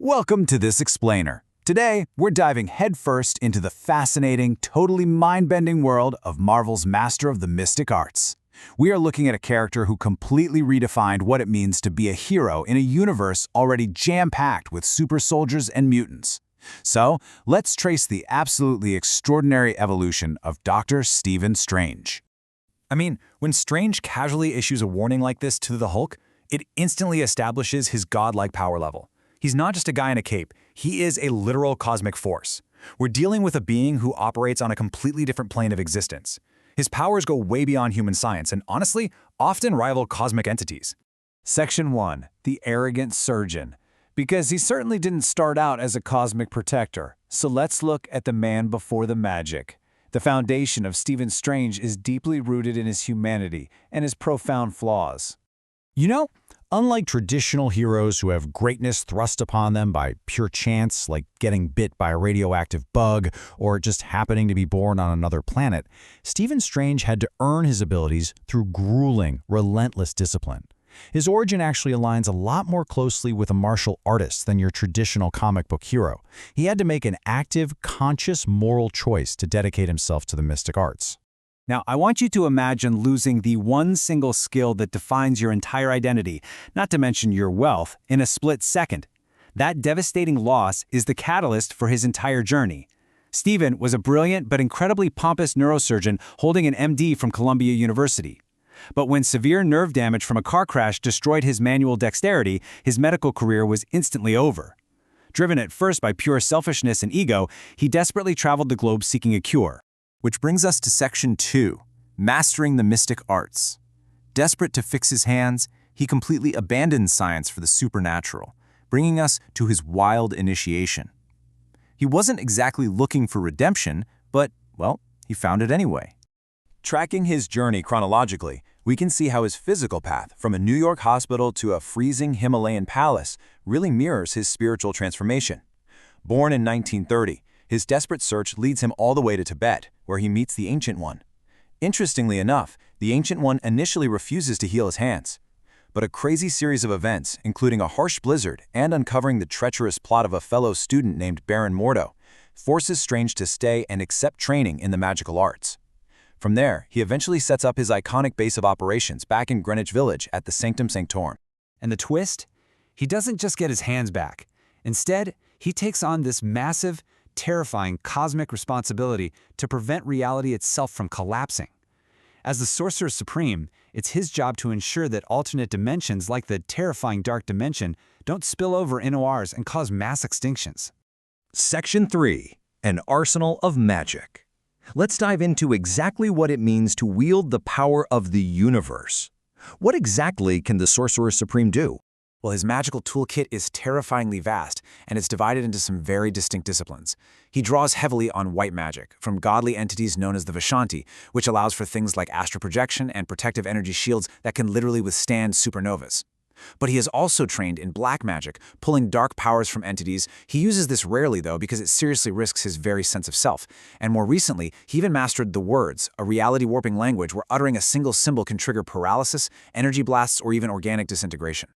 Welcome to This Explainer. Today, we're diving headfirst into the fascinating, totally mind-bending world of Marvel's Master of the Mystic Arts. We are looking at a character who completely redefined what it means to be a hero in a universe already jam-packed with super soldiers and mutants. So, let's trace the absolutely extraordinary evolution of Dr. Stephen Strange. When Strange casually issues a warning like this to the Hulk, it instantly establishes his godlike power level. He's not just a guy in a cape, he is a literal cosmic force. We're dealing with a being who operates on a completely different plane of existence. His powers go way beyond human science and, honestly, often rival cosmic entities. Section 1. The Arrogant Surgeon. Because he certainly didn't start out as a cosmic protector, so let's look at the man before the magic. The foundation of Stephen Strange is deeply rooted in his humanity and his profound flaws. Unlike traditional heroes who have greatness thrust upon them by pure chance, like getting bit by a radioactive bug or just happening to be born on another planet, Stephen Strange had to earn his abilities through grueling, relentless discipline. His origin actually aligns a lot more closely with a martial artist than your traditional comic book hero. He had to make an active, conscious, moral choice to dedicate himself to the mystic arts. Now, I want you to imagine losing the one single skill that defines your entire identity, not to mention your wealth, in a split second. That devastating loss is the catalyst for his entire journey. Stephen was a brilliant but incredibly pompous neurosurgeon holding an MD from Columbia University. But when severe nerve damage from a car crash destroyed his manual dexterity, his medical career was instantly over. Driven at first by pure selfishness and ego, he desperately traveled the globe seeking a cure. Which brings us to Section 2, Mastering the Mystic Arts. Desperate to fix his hands, he completely abandoned science for the supernatural, bringing us to his wild initiation. He wasn't exactly looking for redemption, but, he found it anyway. Tracking his journey chronologically, we can see how his physical path, from a New York hospital to a freezing Himalayan palace, really mirrors his spiritual transformation. Born in 1930, his desperate search leads him all the way to Tibet, where he meets the Ancient One. Interestingly enough, the Ancient One initially refuses to heal his hands. But a crazy series of events, including a harsh blizzard and uncovering the treacherous plot of a fellow student named Baron Mordo, forces Strange to stay and accept training in the magical arts. From there, he eventually sets up his iconic base of operations back in Greenwich Village at the Sanctum Sanctorum. And the twist? He doesn't just get his hands back. Instead, he takes on this massive, terrifying cosmic responsibility to prevent reality itself from collapsing. As the Sorcerer Supreme, it's his job to ensure that alternate dimensions like the terrifying Dark Dimension don't spill over into ours and cause mass extinctions. Section 3. An Arsenal of Magic. Let's dive into exactly what it means to wield the power of the universe. What exactly can the Sorcerer Supreme do? Well, his magical toolkit is terrifyingly vast, and it's divided into some very distinct disciplines. He draws heavily on white magic, from godly entities known as the Vishanti, which allows for things like astral projection and protective energy shields that can literally withstand supernovas. But he is also trained in black magic, pulling dark powers from entities. He uses this rarely, though, because it seriously risks his very sense of self. And more recently, he even mastered the words, a reality-warping language where uttering a single symbol can trigger paralysis, energy blasts, or even organic disintegration.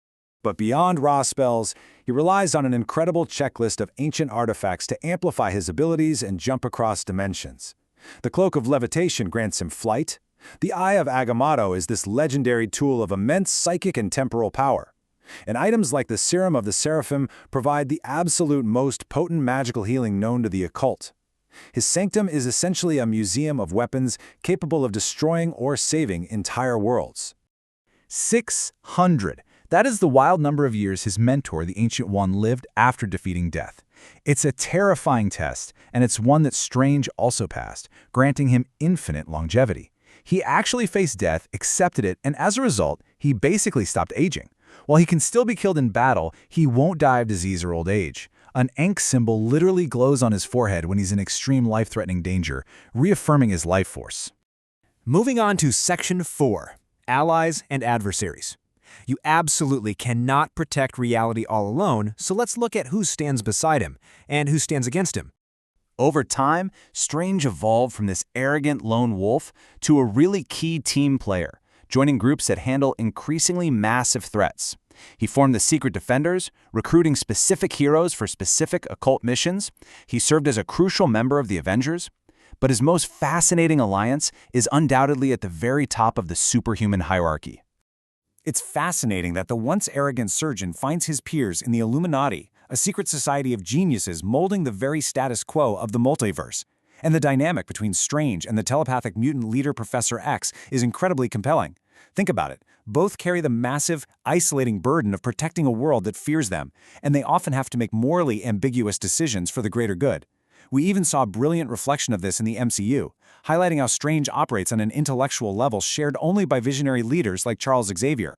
But beyond raw spells, he relies on an incredible checklist of ancient artifacts to amplify his abilities and jump across dimensions. The Cloak of Levitation grants him flight. The Eye of Agamotto is this legendary tool of immense psychic and temporal power. And items like the Serum of the Seraphim provide the absolute most potent magical healing known to the occult. His sanctum is essentially a museum of weapons capable of destroying or saving entire worlds. 600. That is the wild number of years his mentor, the Ancient One, lived after defeating death. It's a terrifying test, and it's one that Strange also passed, granting him infinite longevity. He actually faced death, accepted it, and as a result, he basically stopped aging. While he can still be killed in battle, he won't die of disease or old age. An Ankh symbol literally glows on his forehead when he's in extreme life-threatening danger, reaffirming his life force. Moving on to Section 4, Allies and Adversaries. You absolutely cannot protect reality all alone, so let's look at who stands beside him and who stands against him. Over time, Strange evolved from this arrogant lone wolf to a really key team player, joining groups that handle increasingly massive threats. He formed the Secret Defenders, recruiting specific heroes for specific occult missions. He served as a crucial member of the Avengers. But his most fascinating alliance is undoubtedly at the very top of the superhuman hierarchy. It's fascinating that the once arrogant surgeon finds his peers in the Illuminati, a secret society of geniuses molding the very status quo of the multiverse. And the dynamic between Strange and the telepathic mutant leader Professor X is incredibly compelling. Think about it. Both carry the massive, isolating burden of protecting a world that fears them, and they often have to make morally ambiguous decisions for the greater good. We even saw a brilliant reflection of this in the MCU, highlighting how Strange operates on an intellectual level shared only by visionary leaders like Charles Xavier.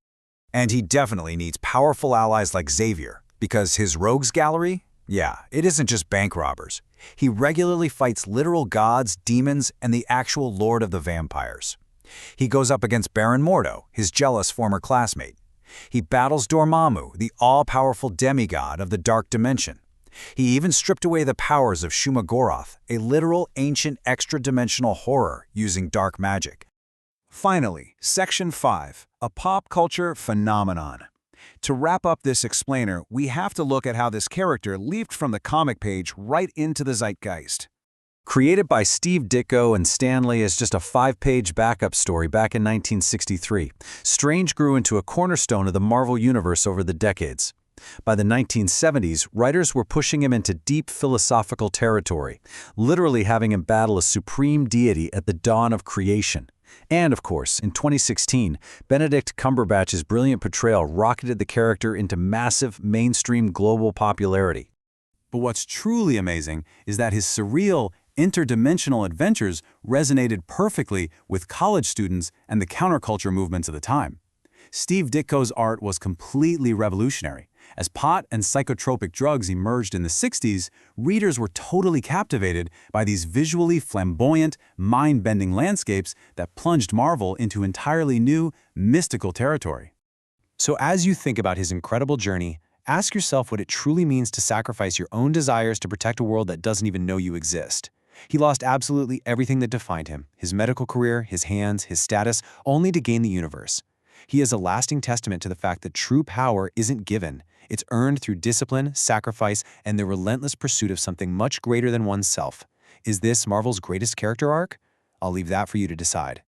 And he definitely needs powerful allies like Xavier, because his rogues gallery, yeah, it isn't just bank robbers. He regularly fights literal gods, demons, and the actual Lord of the Vampires. He goes up against Baron Mordo, his jealous former classmate. He battles Dormammu, the all-powerful demigod of the Dark Dimension. He even stripped away the powers of Shuma-Gorath, a literal ancient extra-dimensional horror using dark magic. Finally, Section 5, a pop culture phenomenon. To wrap up this explainer, we have to look at how this character leaped from the comic page right into the zeitgeist. Created by Steve Ditko and Stan Lee as just a 5-page backup story back in 1963, Strange grew into a cornerstone of the Marvel Universe over the decades. By the 1970s, writers were pushing him into deep philosophical territory, literally having him battle a supreme deity at the dawn of creation. And, of course, in 2016, Benedict Cumberbatch's brilliant portrayal rocketed the character into massive, mainstream global popularity. But what's truly amazing is that his surreal, interdimensional adventures resonated perfectly with college students and the counterculture movements of the time. Steve Ditko's art was completely revolutionary. As pot and psychotropic drugs emerged in the 60s, readers were totally captivated by these visually flamboyant, mind-bending landscapes that plunged Marvel into entirely new, mystical territory. So as you think about his incredible journey, ask yourself what it truly means to sacrifice your own desires to protect a world that doesn't even know you exist. He lost absolutely everything that defined him, his medical career, his hands, his status, only to gain the universe. He is a lasting testament to the fact that true power isn't given. It's earned through discipline, sacrifice, and the relentless pursuit of something much greater than oneself. Is this Marvel's greatest character arc? I'll leave that for you to decide.